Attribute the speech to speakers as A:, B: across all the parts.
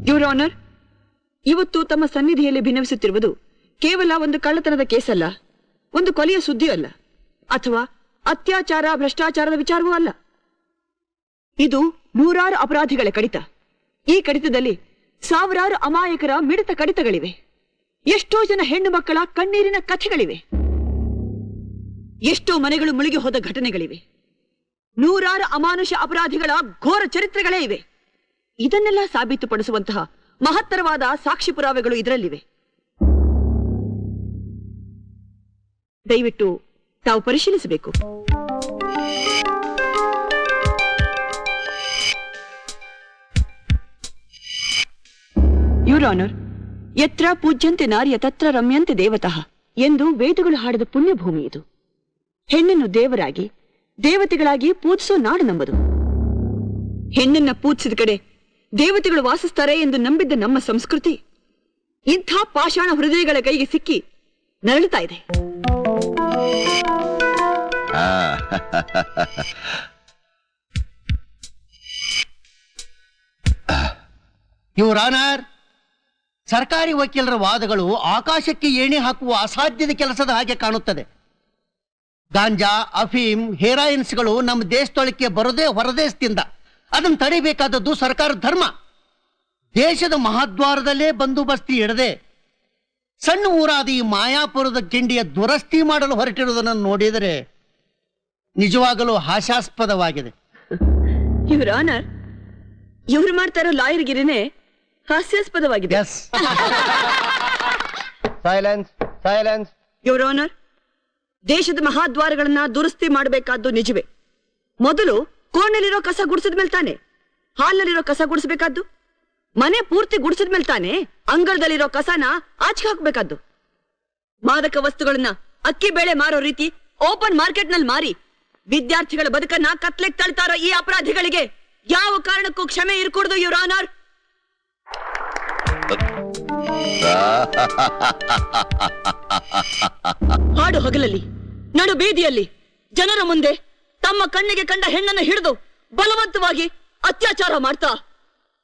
A: Your honour, ಇವತ್ತು ತಮ್ಮ ಸನ್ನಿಧಿಯಲ್ಲಿ ಭಿನ್ನವಿಸುತ್ತಿರುವುದು ಕೇವಲ ಒಂದು ಕಳ್ಳತನದ ಕೇಸಲ್ಲ, ಒಂದು ಕೊಲೆಯ ಸುದ್ದಿ ಅಲ್ಲ, ಅಥವಾ ಅತ್ಯಾಚಾರ ಭ್ರಷ್ಟಾಚಾರದ ವಿಚಾರವೂ ಅಲ್ಲ. ಇದು ನೂರಾರು ಅಪರಾಧಿಗಳ ಕಡಿತ. ಈ ಕಡಿತದಲ್ಲಿ ಸಾವಿರಾರು ಅಮಾಯಕರ ಮಿಡಿತ ಕಡಿತಗಳಿವೆ. ಎಷ್ಟೋ ಜನ ಹೆಣ್ಣು ಮಕ್ಕಳ ಕಣ್ಣೀರಿನ ಕಥೆಗಳಿವೆ. ಎಷ್ಟೋ ಮನೆಗಳು ಮುಳುಗಿ ಹೋದ ಘಟನೆಗಳಿವೆ. ನೂರಾರು ಅಮಾನುಷ ಅಪರಾಧಿಗಳ ಘೋರ ಚರಿತ್ರೆಗಳೇ ಇವೆ. ಇದನ್ನೆಲ್ಲ ಸಾಬೀತುಪಡಿಸುವಂತಹ ಮಹತ್ತರವಾದ ಸಾಕ್ಷಿ ಪುರಾವೆಗಳು ಇದರಲ್ಲಿವೆ. ದಯವಿಟ್ಟು ತಾವು ಪರಿಶೀಲಿಸಬೇಕು. ಯುವರ್ ಆನರ್, ಯತ್ರ ಪೂಜ್ಯಂತೆ ನಾರ್ಯ ತತ್ರ ರಮ್ಯಂತೆ ದೇವತಃ ಎಂದು ವೇದಗಳು ಹಾಡಿದ ಪುಣ್ಯಭೂಮಿ ಇದು. ಹೆಣ್ಣನ್ನು ದೇವರಾಗಿ ದೇವತೆಗಳಾಗಿ ಪೂಜಿಸೋ ನಾಡು ನಮ್ಮದು. ಹೆಣ್ಣನ್ನ ಪೂಜಿಸಿದ ಕಡೆ ದೇವತೆಗಳು ವಾಸಿಸ್ತಾರೆ ಎಂದು ನಂಬಿದ್ದ ನಮ್ಮ ಸಂಸ್ಕೃತಿ ಇಂಥ ಪಾಷಾಣ ಹೃದಯಗಳ ಕೈಗೆ ಸಿಕ್ಕಿ ನರಳುತ್ತಾ ಇದೆ.
B: ಯುವರ್ ಆನರ್, ಸರ್ಕಾರಿ ವಕೀಲರ ವಾದಗಳು ಆಕಾಶಕ್ಕೆ ಏಣಿ ಹಾಕುವ ಅಸಾಧ್ಯದ ಕೆಲಸದ ಹಾಗೆ ಕಾಣುತ್ತದೆ. ಗಾಂಜಾ, ಅಫೀಮ್, ಹೆರಾಯಿನ್ಸ್ಗಳು ನಮ್ಮ ದೇಶದೊಳಕ್ಕೆ ಬರೋದೇ ಹೊರದೇಶದಿಂದ. ಅದನ್ನು ತಡಿಬೇಕಾದದ್ದು ಸರ್ಕಾರದ ಧರ್ಮ. ದೇಶದ ಮಹಾದ್ವಾರದಲ್ಲೇ ಬಂದೋಬಸ್ತಿ ಇಡದೆ ಸಣ್ಣ ಊರಾದ ಈ ಮಾಯಾಪುರದ ಕಿಂಡಿಯ ದುರಸ್ತಿ ಮಾಡಲು ಹೊರಟಿರುವುದನ್ನು ನೋಡಿದರೆ ನಿಜವಾಗಲೂ ಹಾಸ್ಯಾಸ್ಪದವಾಗಿದೆ.
A: ಯುವರ್ ಆನರ್, ಇವ್ರು ಮಾಡ್ತಾ ಇರೋ ಲಾಯರ್ಗಿರಿನೇ ಹಾಸ್ಯಾಸ್ಪದವಾಗಿದೆ.
B: Silence, silence.
A: ಯುವರ್ ಆನರ್, ದೇಶದ ಮಹಾದ್ವಾರಗಳನ್ನ ದುರಸ್ತಿ ಮಾಡಬೇಕಾದ್ದು ನಿಜವೇ. ಮೊದಲು ಕೋಣೆಲಿರೋ ಕಸ ಗುಡಿಸಿದ ಮೇಲೆ ತಾನೆ ಹಾಲ್ನಲ್ಲಿರೋ ಕಸ ಗುಡಿಸಬೇಕಾದ್ದು. ಮನೆ ಪೂರ್ತಿ ಗುಡಿಸಿದ ಮೇಲೆ ತಾನೆ ಅಂಗಳದಲ್ಲಿರೋ ಕಸನ ಆಚೆ ಹಾಕಬೇಕಾದ್ದು. ಮಾದಕ ವಸ್ತುಗಳನ್ನ ಅಕ್ಕಿ ಬೇಳೆ ಮಾರೋ ರೀತಿ ಓಪನ್ ಮಾರ್ಕೆಟ್ ನಲ್ಲಿ ಮಾರಿ ವಿದ್ಯಾರ್ಥಿಗಳ ಬದುಕನ್ನ ಕತ್ಲೆಗೆ ತಳ್ತಾರೋ ಈ ಅಪರಾಧಿಗಳಿಗೆ ಯಾವ ಕಾರಣಕ್ಕೂ ಕ್ಷಮೆ ಇರಕೂಡದು ಯುವರ್ ಆನರ್. ಹಾಡು ಹಗಲಲ್ಲಿ ನಡು ಬೀದಿಯಲ್ಲಿ ಜನರ ಮುಂದೆ ತಮ್ಮ ಕಣ್ಣಿಗೆ ಕಂಡ ಹೆಣ್ಣನ್ನು ಹಿಡಿದು ಬಲವಂತವಾಗಿ ಅತ್ಯಾಚಾರ ಮಾಡ್ತಾ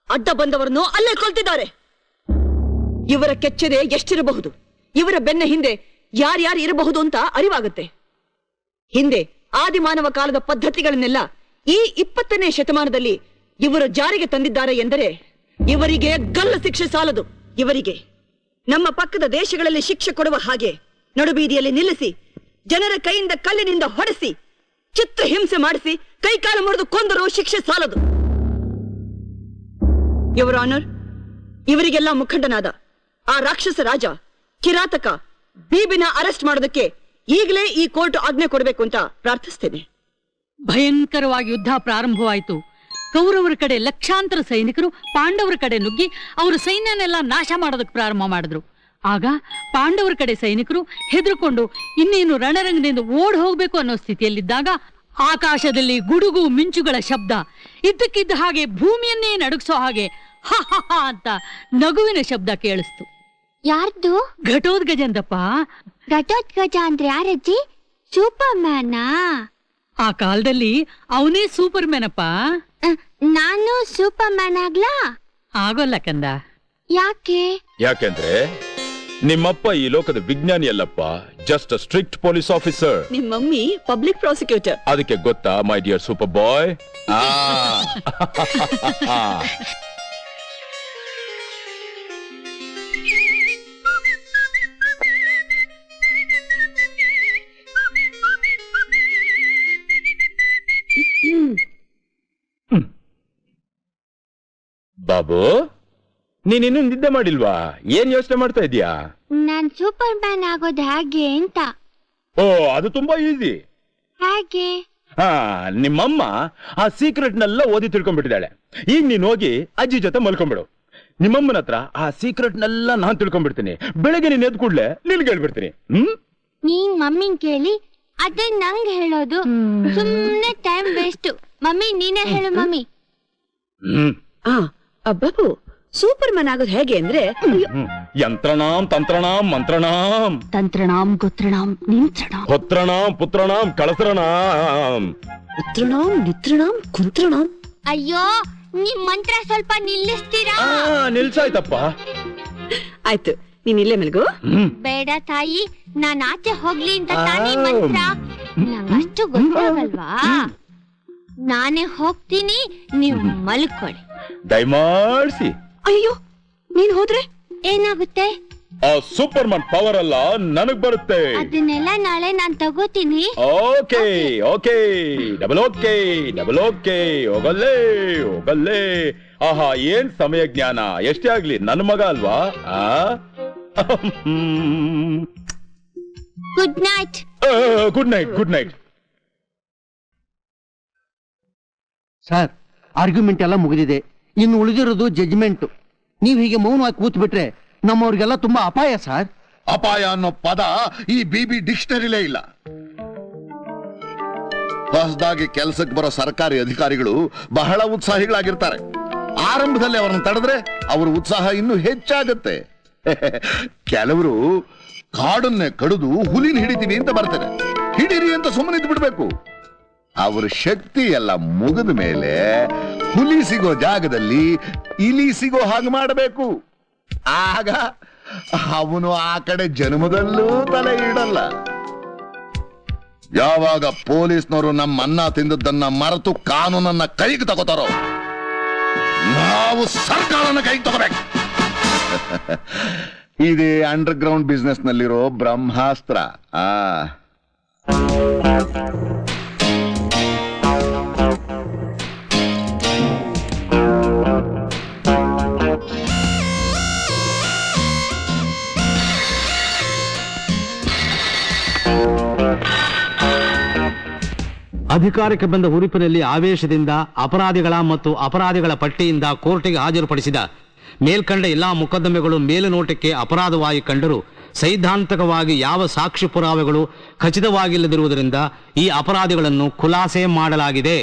A: ಅಡ್ಡ ಬಂದವರನ್ನು ಅಲ್ಲೇ ಕೊಲ್ತಿದ್ದಾರೆ. ಇವರ ಕೆಚ್ಚೆದೆ ಎಷ್ಟಿರಬಹುದು, ಇವರ ಬೆನ್ನ ಹಿಂದೆ ಯಾರ್ಯಾರು ಇರಬಹುದು ಅಂತ ಅರಿವಾಗುತ್ತೆ. ಹಿಂದೆ ಆದಿಮಾನವ ಕಾಲದ ಪದ್ಧತಿಗಳನ್ನೆಲ್ಲ ಈ 20ನೇ ಶತಮಾನದಲ್ಲಿ ಇವರು ಜಾರಿಗೆ ತಂದಿದ್ದಾರೆ ಎಂದರೆ ಇವರಿಗೆ ಗಲ್ಲು ಶಿಕ್ಷೆ ಸಾಲದು. ಇವರಿಗೆ ನಮ್ಮ ಪಕ್ಕದ ದೇಶಗಳಲ್ಲಿ ಶಿಕ್ಷೆ ಕೊಡುವ ಹಾಗೆ ನಡುಬೀದಿಯಲ್ಲಿ ನಿಲ್ಲಿಸಿ ಜನರ ಕೈಯಿಂದ ಕಲ್ಲಿನಿಂದ ಹೊಡೆಸಿ ಚಿತ್ರ ಹಿಂಸೆ ಮಾಡಿಸಿ ಕೈಕಾಲು ಮುರಿದು ಕೊಂದರೂ ಶಿಕ್ಷೆ ಸಾಲದು. ಯುವರ್ ಆನರ್, ಇವರಿಗೆಲ್ಲ ಮುಖಂಡನಾದ ಆ ರಾಕ್ಷಸ ರಾಜ ಕಿರಾತಕ ಬೀಬಿನ ಅರೆಸ್ಟ್ ಮಾಡೋದಕ್ಕೆ ಈಗಲೇ ಈ ಕೋರ್ಟ್ ಆಜ್ಞೆ ಕೊಡಬೇಕು ಅಂತ ಪ್ರಾರ್ಥಿಸ್ತೇನೆ.
C: ಭಯಂಕರವಾಗಿ ಯುದ್ಧ ಪ್ರಾರಂಭವಾಯಿತು. ಕೌರವರ ಕಡೆ ಲಕ್ಷಾಂತರ ಸೈನಿಕರು ಪಾಂಡವರ ಕಡೆ ನುಗ್ಗಿ ಅವರ ಸೈನ್ಯನೆಲ್ಲ ನಾಶ ಮಾಡೋದಕ್ಕೆ ಪ್ರಾರಂಭ ಮಾಡಿದ್ರು. ಆಗ ಪಾಂಡವರ ಕಡೆ ಸೈನಿಕರು ಹೆದರ್ಕೊಂಡು ಇನ್ನೇನು ರಣರಂಗದಿಂದ ಓಡ್ ಹೋಗ್ಬೇಕು ಅನ್ನೋ ಸ್ಥಿತಿಯಲ್ಲಿದ್ದಾಗ ಆಕಾಶದಲ್ಲಿ ಗುಡುಗು ಮಿಂಚುಗಳ ಶಬ್ದ, ಇದ್ದಕ್ಕಿದ್ದ ಹಾಗೆ ಭೂಮಿಯನ್ನೇ ನಡುಗಿಸೋ ಹಾಗೆ ಹ ಹ ಹ ಅಂತ ನಗುವಿನ ಶಬ್ದ ಕೇಳಿಸ್ತು.
D: ಯಾರ್ದು?
C: ಘಟೋದ್ಗಜಂದಪ್ಪ.
D: ಘಟೋದ್ಗಜ ಅಂದ್ರೆ ಯಾರಜ್ಜಿ? ಸೂಪರ್ ಮ್ಯಾನಾ?
C: ಆ ಕಾಲದಲ್ಲಿ ಅವನೇ ಸೂಪರ್ ಮ್ಯಾನಪ್ಪ.
D: ನಾನು ಸೂಪರ್ ಮ್ಯಾನ್ ಆಗ್ಲಾ?
C: ಆಗೋಲ್ಲ ಕಂದ.
D: ಯಾಕೆ?
E: ಯಾಕೆಂದ್ರೆ ನಿಮ್ಮಪ್ಪ ಈ ಲೋಕದ ವಿಜ್ಞಾನಿ ಅಲ್ಲಪ್ಪ, ಜಸ್ಟ್ ಸ್ಟ್ರಿಕ್ಟ್ ಪೊಲೀಸ್ ಆಫೀಸರ್.
A: ನಿಮ್ಮ ಮಮ್ಮಿ ಪಬ್ಲಿಕ್ ಪ್ರಾಸಿಕ್ಯೂಟರ್.
E: ಅದಕ್ಕೆ ಗೊತ್ತಾ ಮೈ ಡಿಯರ್ ಸೂಪರ್ ಬಾಯ್? ಬಾಬು, ನೀನಿನ್ನೂ ನಿದ್ದೆ ಮಾಡಿಲ್ವಾ? ಏನ್ ಯೋಚನೆ ಮಾಡ್ತಾ ಇದೀಯಾ?
D: ನಾನ್ ಸೂಪರ್ ಮ್ಯಾನ್ ಆಗೋದು ಹೇಗೆ ಅಂತ.
E: ಓ, ಅದು ತುಂಬಾ ಈಸಿ.
D: ಹೇಗೆ?
E: ನಿಮ್ಮಮ್ಮ ಆ ಸೀಕ್ರೆಟ್ನೆಲ್ಲ ಓದಿ ತಿಳ್ಕೊಂಡ್ಬಿಟ್ಟಿದ್ದಾಳೆ. ಈಗ ನೀನ್ ಹೋಗಿ ಅಜ್ಜಿ ಜೊತೆ ಮಲ್ಕೊಂಡ್ಬಿಡು. ನಿಮ್ಮಮ್ಮನ ಹತ್ರ ಆ ಸೀಕ್ರೆಟ್ನೆಲ್ಲ ನಾನ್ ತಿಳ್ಕೊಂಡ್ಬಿಡ್ತೀನಿ. ಬೆಳಗ್ಗೆ ನೀನ್ ಎದ್ ಕೂಡ್ಲೆ ನಿನ್ಗೆ ಹೇಳ್ಬಿಡ್ತೀನಿ.
D: ನೀನ್ ಮಮ್ಮಿನ್ ಕೇಳಿ ಅದೇ ನಂಗ್ ಹೇಳೋದು ಸುಮ್ನೆ ಟೈಮ್ ವೇಸ್ಟ್. ಮಮ್ಮಿ ನೀನೇ ಹೇಳು ಮಮ್ಮಿ.
A: ಬಾಬು, ಸೂಪರ್ ಮ್ಯಾನ್ ಆಗೋದು ಹೇಗೆ ಅಂದ್ರೆ
E: ಯಂತ್ರಣಾಂ ತಂತ್ರಣಾಂ ಮಂತ್ರಣಾಂ
C: ತಂತ್ರಣಾಂ ಗೋತ್ರಣಾಂ ನಿಂತ್ರಣಾಂ
E: ಹೊತ್ರಣಾಂ ಪುತ್ರಣಾಂ ಕಳಸರಣಾಂ
A: ಉತ್ರಣಾಂ ನಿತ್ರಣಾಂ ಕುಂತ್ರಣಾಂ.
D: ಅಯ್ಯೋ, ನಿಮ್ ಮಂತ್ರ ಸ್ವಲ್ಪ ನಿಲ್ಲಿಸ್ತೀರಾ?
E: ನಿಲ್ಸಾಯ್ತಪ್ಪ.
A: ಆಯ್ತು, ನೀನ್ ಇಲ್ಲೇ ಮಲ್ಗು.
D: ಬೇಡ ತಾಯಿ, ನಾನ್ ಆಚೆ ಹೋಗ್ಲಿ ಅಂತ ತಾನೇ ಮಂತ್ರ. ನಂಗಷ್ಟು ಗೊತ್ತಾಗಲ್ವಾ? ನಾನೇ ಹೋಗ್ತೀನಿ, ನೀವು ಮಲ್ಕೊಳ್ಳಿ.
E: ದಯಮಾಡ್ಸಿ.
A: ಅಯ್ಯೋ, ನೀನ್ ಹೋದ್ರೆ
D: ಏನಾಗುತ್ತೆ?
E: ಆ ಸೂಪರ್ಮನ್ ಪವರ್ ಅಲ್ಲ ನನಗ್ ಬರುತ್ತೆ.
D: ಅದನ್ನೆಲ್ಲ ನಾಳೆ ನಾನ್ ತಗೋತೀನಿ.
E: Okay okay, double okay double okay. ಹೋಗಲ್ಲೇ. ಆಹಾ, ಏನ್ ಸಮಯ ಜ್ಞಾನ. ಎಷ್ಟೇ ಆಗ್ಲಿ ನನ್ನ ಮಗ ಅಲ್ವಾ?
D: Good night.
E: Good night.
B: Sir, argument ಎಲ್ಲ ಮುಗಿದಿದೆ. ಇನ್ನು ಉಳಿದಿರೋದು ಜಡ್ಜ್ಮೆಂಟ್. ನೀವು ಹೀಗೆ ಮೌನವಾಗಿ ಕೂತ್ ಬಿಟ್ರೆ ನಮ್ಮವ್ರಿಗೆಲ್ಲ ತುಂಬಾ ಅಪಾಯ ಸರ್.
F: ಅಪಾಯ ಅನ್ನೋ ಪದ ಈ ಬಿಬಿ ಡಿಕ್ಷನರಿಲೇ ಇಲ್ಲ. ಹೊಸದಾಗಿ ಕೆಲಸಕ್ಕೆ ಬರೋ ಸರ್ಕಾರಿ ಅಧಿಕಾರಿಗಳು ಬಹಳ ಉತ್ಸಾಹಿಗಳಾಗಿರ್ತಾರೆ. ಆರಂಭದಲ್ಲಿ ಅವರನ್ನು ತಡೆದ್ರೆ ಅವರ ಉತ್ಸಾಹ ಇನ್ನೂ ಹೆಚ್ಚಾಗುತ್ತೆ. ಕೆಲವರು ಕಾಡನ್ನೇ ಕಡಿದು ಹುಲಿನ ಹಿಡಿತೀವಿ ಅಂತ ಬರ್ತಾರೆ. ಹಿಡೀರಿ ಅಂತ ಸುಮ್ಮನೆ ಬಿಡ್ಬೇಕು. ಅವ್ರ ಶಕ್ತಿ ಎಲ್ಲ ಮುಗಿದ ಮೇಲೆ ಹುಲಿ ಸಿಗೋ ಜಾಗದಲ್ಲಿ ಇಲಿ ಸಿಗೋ ಹಾಗೆ ಮಾಡಬೇಕು. ಆಗ ಅವನು ಆ ಕಡೆ ಜನ್ಮದಲ್ಲೂ ತಲೆ ಇಡಲ್ಲ. ಯಾವಾಗ ಪೊಲೀಸ್ನವರು ನಮ್ಮ ಅನ್ನ ತಿಂದದ್ದನ್ನ ಮರೆತು ಕಾನೂನನ್ನ ಕೈಗೆ ತಗೋತಾರೋ ನಾವು ಸರ್ಕಾರನ ಕೈಗೆ ತಗೋಬೇಕು. ಇದೇ ಅಂಡರ್ ಗ್ರೌಂಡ್ ಬಿಸ್ನೆಸ್ ನಲ್ಲಿರೋ ಬ್ರಹ್ಮಾಸ್ತ್ರ.
G: ಅಧಿಕಾರಕ್ಕೆ ಬಂದ ಹುರುಪಿನಲ್ಲಿ ಆವೇಶದಿಂದ ಅಪರಾಧಿಗಳ ಮತ್ತು ಅಪರಾಧಿಗಳ ಪಟ್ಟಿಯಿಂದ ಕೋರ್ಟಿಗೆ ಹಾಜರುಪಡಿಸಿದ ಮೇಲ್ಕಂಡ ಎಲ್ಲಾ ಮೊಕದ್ದಮೆಗಳು ಮೇಲುನೋಟಕ್ಕೆ ಅಪರಾಧವಾಗಿ ಕಂಡರೂ ಸೈದ್ಧಾಂತಿಕವಾಗಿ ಯಾವ ಸಾಕ್ಷಿ ಪುರಾವೆಗಳು ಖಚಿತವಾಗಿಲ್ಲದಿರುವುದರಿಂದ ಈ ಅಪರಾಧಿಗಳನ್ನು ಖುಲಾಸೆ ಮಾಡಲಾಗಿದೆ.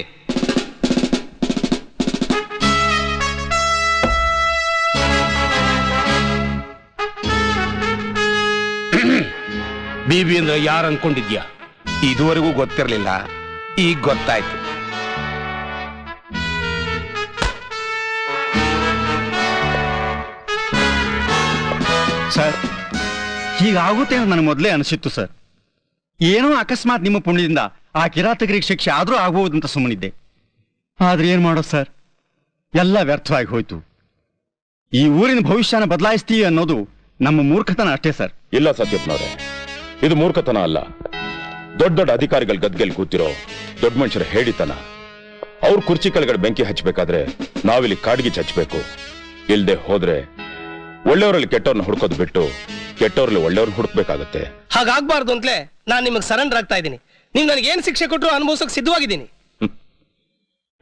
H: ಬಿಬಿ ಅಂದ್ರೆ ಯಾರು ಅನ್ಕೊಂಡಿದ್ಯಾ? ಇದುವರೆಗೂ ಗೊತ್ತಿರಲಿಲ್ಲ, ಈಗ ಗೊತ್ತಾಯ್ತು.
I: ಸರ್, ಹೀಗಾಗುತ್ತೆ ಅಂತ ನನಗೆ ಮೊದಲೇ ಅನಿಸಿತ್ತು ಸರ್. ಏನೋ ಅಕಸ್ಮಾತ್ ನಿಮ್ಮ ಪುಣ್ಯದಿಂದ ಆ ಕಿರಾತಕರಿಗೆ ಶಿಕ್ಷೆ ಆದ್ರೂ ಆಗಬಹುದಂತ ಸುಮ್ಮನಿದ್ದೆ. ಆದ್ರೆ ಏನ್ ಮಾಡೋದು ಸರ್, ಎಲ್ಲ ವ್ಯರ್ಥವಾಗಿ ಹೋಯ್ತು. ಈ ಊರಿನ ಭವಿಷ್ಯನ ಬದಲಾಯಿಸ್ತೀವಿ ಅನ್ನೋದು ನಮ್ಮ ಮೂರ್ಖತನ ಅಷ್ಟೇ ಸರ್.
E: ಇಲ್ಲ ಸತ್ಯಪ್ಪನವ್ರೆ, ಇದು ಮೂರ್ಖತನ ಅಲ್ಲ. ದೊಡ್ಡ ದೊಡ್ಡ ಅಧಿಕಾರಿಗಳ ಗದ್ಗೆಲ್ ಕೂತಿರೋ ದೊಡ್ಡ ಮನುಷ್ಯರ ಹೇಳಿತನ. ಅವ್ರ ಕುರ್ಚಿ ಕೆಳಗಡೆ ಬೆಂಕಿ ಹಚ್ಚಬೇಕಾದ್ರೆ ನಾವಿಲ್ಲಿ ಕಾಡ್ಗಿ ಹಚ್ಚಬೇಕು. ಇಲ್ದೆ ಹೋದ್ರೆ ಒಳ್ಳೆಯವರಲ್ಲಿ ಕೆಟ್ಟವ್ರನ್ನ ಹುಡ್ಕೋದು ಬಿಟ್ಟು ಕೆಟ್ಟವ್ರಲ್ಲಿ ಒಳ್ಳೆಯವ್ರನ್ನ ಹುಡುಕ್ಬೇಕಾಗತ್ತೆ.
J: ಹಾಗಾಗ್ಬಾರ್ದು ಅಂತಲೇ ನಾನು ನಿಮಗೆ ಸರೆಂಡರ್ ಆಗ್ತಾ ಇದ್ದೀನಿ. ನೀವು ನನಗೆ ಏನ್ ಶಿಕ್ಷೆ ಕೊಟ್ಟರು ಅನುಭವಿಸೋಕೆ ಸಿದ್ಧವಾಗಿದ್ದೀನಿ.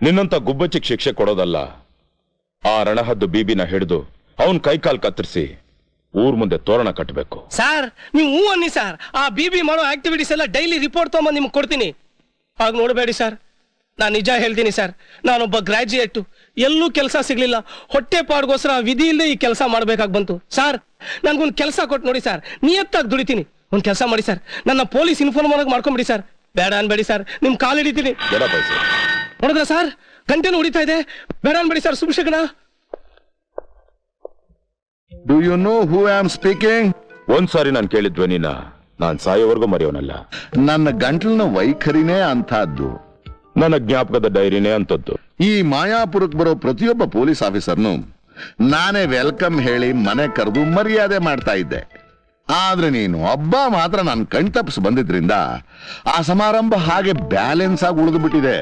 E: ನಿನ್ನಂತ ಗುಬ್ಬಚ್ಚಿಗೆ ಶಿಕ್ಷೆ ಕೊಡೋದಲ್ಲ, ಆ ರಣಹದ್ದು ಬಿಬಿನ ಹಿಡಿದು ಅವನ್ ಕೈಕಾಲ್ ಕತ್ತರಿಸಿ ಊರ್ ಮುಂದೆ ತೋರಣ ಕಟ್ಟಬೇಕು.
J: ಸರ್, ನೀವು ಹೂ ಅನ್ನಿ ಸರ್. ಆ ಬಿಬಿ ಮಾಡೋ ಆಕ್ಟಿವಿಟೀಸ್ ಎಲ್ಲ ಡೈಲಿ ರಿಪೋರ್ಟ್ ತಗೊಂಬಂದು ನಿಮ್ಗೆ ಕೊಡ್ತೀನಿ. ಹಾಗ ನೋಡಬೇಡಿ ಸರ್, ನಾನು ನಿಜ ಹೇಳ್ತೀನಿ ಸರ್. ನಾನೊಬ್ಬ ಗ್ರಾಜ್ಯುಯೇಟ್, ಎಲ್ಲೂ ಕೆಲಸ ಸಿಗ್ಲಿಲ್ಲ. ಹೊಟ್ಟೆ ಪಾಡ್ಗೋಸ್ಕರ ವಿಧಿ ಇಲ್ಲದೆ ಈ ಕೆಲಸ ಮಾಡ್ಬೇಕಾಗಿ ಬಂತು. ಸರ್, ನನ್ಗೊಂದು ಕೆಲಸ ಕೊಟ್ಟು ನೋಡಿ ಸರ್, ನಿಯತ್ತಾಗಿ ದುಡಿತೀನಿ. ಒಂದ್ ಕೆಲಸ ಮಾಡಿ ಸರ್, ನನ್ನ ಪೊಲೀಸ್ ಇನ್ಫಾರ್ಮರ್ ಮಾಡ್ಕೊಂಬಿಡಿ ಸರ್. ಬೇಡ ಅನ್ಬೇಡಿ ಸರ್, ನಿಮ್ ಕಾಲ್ ಹಿಡಿತೀನಿ. ನೋಡಿದ್ರ ಸರ್, ಗಂಟೆನೂ ಹೊಡಿತಾ ಇದೆ. ಬೇಡ ಅನ್ಬೇಡಿ sir, ಸುಭಿಷೇಕಣ.
F: Do you know who I am speaking?
E: ಒಂದ್ಸಾರಿ ನಾನು ಕೇಳಿದ್ವೆ ನೀನ, ನಾನ್ ಸಾಯೋವರೆಗೂ ಮರೆಯೋನಲ್ಲ.
F: ನನ್ನ ಗಂಟಲಿನ ವೈಖರಿನೇ ಅಂತಹದ್ದು,
E: ನನ್ನ ಜ್ಞಾಪಕದ ಡೈರಿನೇ ಅಂತದ್ದು.
F: ಈ ಮಾಯಾಪುರಕ್ಕೆ ಬರೋ ಪ್ರತಿಯೊಬ್ಬ ಪೊಲೀಸ್ ಆಫೀಸರ್ನು ನಾನೇ ವೆಲ್ಕಮ್ ಹೇಳಿ ಮನೆ ಕರೆದು ಮರ್ಯಾದೆ ಮಾಡ್ತಾ ಇದ್ದೆ. ಆದ್ರೆ ನೀನು ಒಬ್ಬ ಮಾತ್ರ ನಾನು ಕಣ್ತಪ್ಪಿಸಿ ಬಂದಿದ್ರಿಂದ ಆ ಸಮಾರಂಭ ಹಾಗೆ ಬ್ಯಾಲೆನ್ಸ್ ಆಗಿ ಉಳಿದು ಬಿಟ್ಟಿದೆ.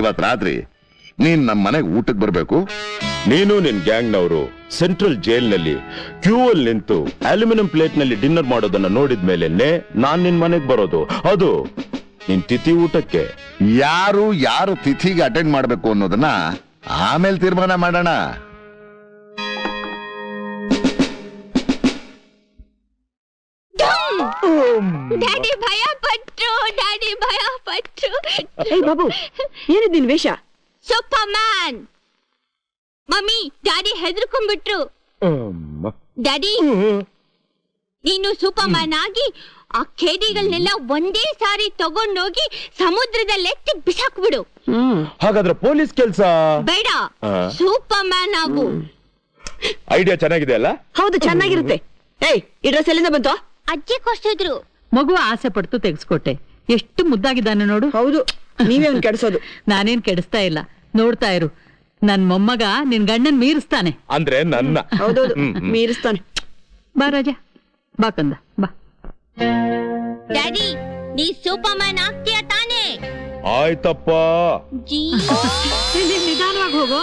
F: ಇವತ್ ರಾತ್ರಿ ನೀನ್ ನಮ್ಮ ಮನೆಗೆ ಊಟಕ್ಕೆ ಬರ್ಬೇಕು.
E: ನೀನು ನಿನ್ ಗ್ಯಾಂಗ್ನವರು ಸೆಂಟ್ರಲ್ ಜೈಲ್ನಲ್ಲಿ ಕ್ಯೂ ಅಲ್ಲಿ ನಿಂತು ಅಲ್ಯೂಮಿನಿಯಂ ಪ್ಲೇಟ್ ನಲ್ಲಿ ಡಿನ್ನರ್ ಮಾಡೋದನ್ನ ನೋಡಿದ್ಮೇಲೆ ನಾನ್ ನಿನ್ ಮನೆಗ್ ಬರೋದು, ಅದು ನಿನ್ ತಿಥಿ ಊಟಕ್ಕೆ.
F: ಯಾರು ತಿಥಿಗೆ ಅಟೆಂಡ್ ಮಾಡ್ಬೇಕು ಅನ್ನೋದನ್ನ ಆಮೇಲೆ ತೀರ್ಮಾನ ಮಾಡೋಣ.
D: ಡ್ಯಾಡಿ ಭಯ ಪಟ್ರು.
A: ಏಯ್ ಬಾಬು, ಏನಿದ್ ನಿನ್ ವೇಷ?
D: Superman. ಮಮ್ಮಿ, ಡ್ಯಾಡಿ ಹೆದರ್ಕೊಂಡ್ಬಿಟ್ರು. ಡ್ಯಾಡಿ, ನೀನು ಸೂಪರ್ ಮ್ಯಾನ್ ಆಗಿ ಆ ಖೇದಿಗಳನ್ನೆಲ್ಲ ಒಂದೇ ಸಾರಿ ತಗೊಂಡೋಗಿ ಸಮುದ್ರದಲ್ಲಿ ಎತ್ತಿ ಬಿಸಾಕ್ಬಿಡು.
E: ಹಾಗಾದ್ರೆ ಪೊಲೀಸ್ ಕೆಲ್ಸ
D: ಬೇಡ, ಸೂಪರ್ ಮ್ಯಾನ್ ಆಗು.
E: ಐಡಿಯಾ ಚೆನ್ನಾಗಿದೆ ಅಲ್ಲ?
A: ಹೌದು, ಚೆನ್ನಾಗಿರುತ್ತೆ. ಏಯ್, ಈ ಡ್ರೆಸ್ ಎಲ್ಲಿಂದ ಬಂತು?
D: ಅಜ್ಜಿ ಕೊಡ್ಸಿದ್ರು.
C: ಮಗು ಆಸೆ ಪಡ್ತು ತೆಗೆಸ್ಕೊಟ್ಟೆ. ಎಷ್ಟು ಮುದ್ದಾಗಿದ್ದಾನೆ ನೋಡು.
A: ಹೌದು, ನೀವೇ ಅವ್ನ್ ಕೆಡ್ಸೋದು.
C: ನಾನೇನ್ ಕೆಡಿಸ್ತಾ ಇಲ್ಲ, ನೋಡ್ತಾ ಇರು. ನನ್ ಮೊಮ್ಮಗ ನಿನ್ ಗಂಡನ್ ಮೀರಿಸ್ತಾನೆ.
E: ಅಂದ್ರೆ ನನ್ನ
A: ಹೌದೌದು, ಮೀರಿಸ್ತಾನೆ.
C: ಬಾ ರಾಜ, ಬಾ ಕಂದ, ಬಾ.
D: ಡ್ಯಾಡಿ, ನೀ ಸೂಪರ್ ಮ್ಯಾನ್ ಆಗ್ತೀಯ ತಾನೇ?
E: ಆಯ್ತಪ್ಪ.
D: ಜೀ
C: ನಿಧಾನವಾಗಿ ಹೋಗೋ.